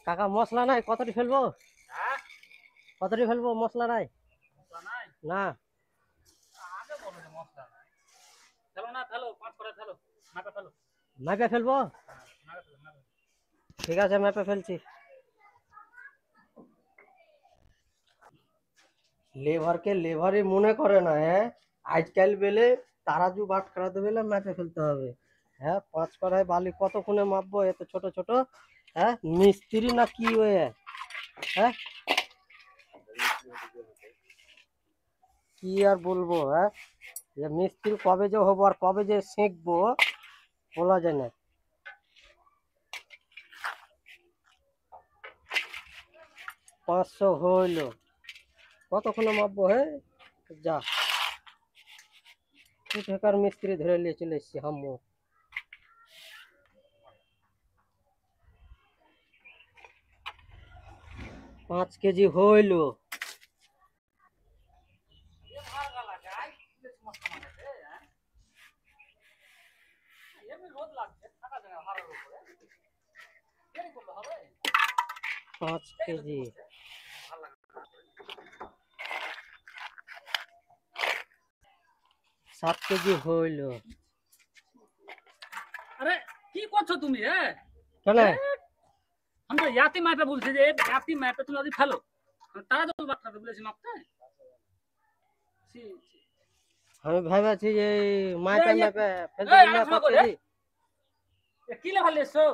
কাকা মশলা নাই, কতটি ফেলবো? হ্যাঁ, কতটি ফেলবো? মশলা নাই মশলা নাই। না। আগে বলো যে মশলা নাই। ফেলো না, ফেলো, 5 করে ফেলো, মাপে ফেলো। মাপে ফেলবো? হ্যাঁ, মাপে ফেলো, মাপে ফেলো। ঠিক আছে, মাপে ফেলছি। লেভারকে লেভারই মনে করে না, হ্যাঁ। আজকাল বেলে তারাজু বাট করাতে বেলে মাপে ফেলতে হবে। হ্যাঁ, 5 কড়াই বালি কতক্ষণে মাপবো এত ছোট ছোট? হ্যাঁ, মিস্ত্রি না কি হয়ে? হ্যাঁ, কি আর বলবো? হ্যাঁ, যে মিস্ত্রি কবে যে হবো আর কবে যে শিখবো বলা যায় না। 500 হইলো, কতক্ষণে মাপবো? হ্যাঁ, যা কোথাকার মিস্ত্রি ধরে নিয়ে চলে এসছি হাম্মু। 5 কেজি হইলো। এ ভার গালা যায়, বেশ মশলা মাখাতে, হ্যাঁ? এমনি রোদ লাগছে, থাকা যায় না ভারের উপরে। দেরি করলে হবে? 5 কেজি। ভাল লাগে না। 7 কেজি হইলো। আরে কি করছো তুমি? কেন? আমি তো ইয়াতি মাপে বলছি যে ইয়াতি মাপে তুমি যদি ফেলো তারা তো বাচ্চাকে বলেছি মাপতে। ছি, ছি। আমি ভাবছি যে মাপে এই, মাপে ফেলতে এই, বললে আরেকটা 5 করে, কেজি। এ কি লেভার দিয়েছো?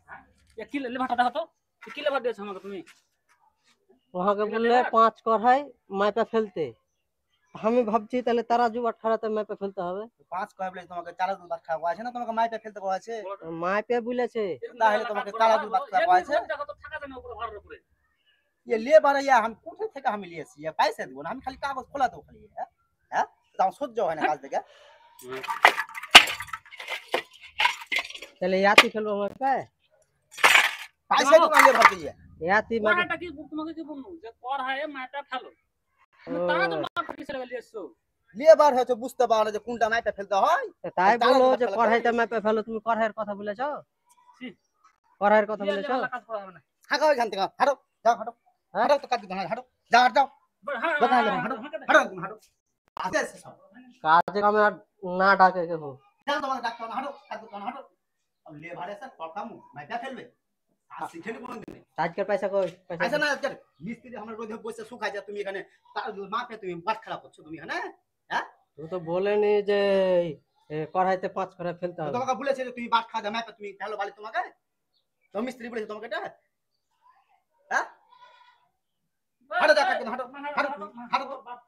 হ্যাঁ? এ কি লেভারটা দেখো তো, এ কি লেভার দিয়েছো আমাকে তুমি? ওহাকে এগুলো বললে লেভার? 5 কড়াই মাপে ফেলতে। আমি ভাবছি তাহলে তারাজু বা ঠাড়াতে মাপে ফেলতে হবে। 5 কয় বলে তোমাকে চালা দুল ভাত খাওয়া আছে না, তোমাকে মাইপে ফেলতে কওয়া আছে। বলো তো। মাপে বলেছে। এরকম তাহলে জায়গা কাজ তোমাকে করা চালা হয় দুল বলো? ভাত খাওয়া এমনি আছে। রোদ দেখো তো থাকা যায় না উপরে ভারের উপরে। ये लेबर या हम কোথা থেকে আমি লিয়েছি, পয়সা দিব না, আমি খালি কাগজ খোলা দেবো খালি। হ্যাঁ হ্যাঁ, তাও সহ্য হয় না কাজ থেকে। তাহলে ইয়াতি ফেলবো মাপে? পয়সা দিব না লেবার দিয়ে। ইয়াতি মাপে। কড়াইটা কি তোমাকে কি বলবো যে কড়াই মাপে ফেলো। তারা তো মাপে কিসে লেগে এসছো? লেবার হচ্ছে বুঝতে পারো না যে কোনটা মাইপে ফেলতে হয়। তাই চালা বলো দুল ভাত যে খেলা কড়াইটা মাপে ফেলো। তুমি কড়াইয়ের কথা বলেছো? ছি, কড়াইয়ের কথা ইয়া বলেছো? লেভেলের কাজ করা হবে না। হাঁটো এখান থেকে, হাঁটো যাও, হাঁটো হ্যাঁ, হাঁটো তো কাজ দিতে হয়, হাঁটো যাও, যাও হ্যাঁ, দোকানে যাও, হাঁটো হাঁটো একদম হাঁটো। আসে আসে সব কাজে কামে আর না ডাকে কেউ। যাও, তোমাকে ডাকতে হবে না, হাঁটো কাজ করতে হবে না, হাঁটো। লেবার এসে কথা মাইপে ফেলবে আর শিখেনি কোনদিন। আজকের পয়সা কই? পয়সা আচ্ছা কই? না, মিস্ত্রি আমরা রোদে বসে শুকাই যা, তুমি এখানে তার মাপে তুমি বাট খারাপ করছো তুমি এখানে। হ্যাঁ, তুমি তো বলেনি যে কড়াইতে 5 কড়াই ফেলতে তো হবে। তোমাকে বলেছে যে তুমি বাট খাওয়া মাপে তুমি ফেলো বালি তোমাকে, তো মিস্ত্রি বলেছে তোমাকে এটা। হ্যাঁ, হাঁটো যা, হাঁটো হাঁটো হাঁটো হাঁটো হাঁটো।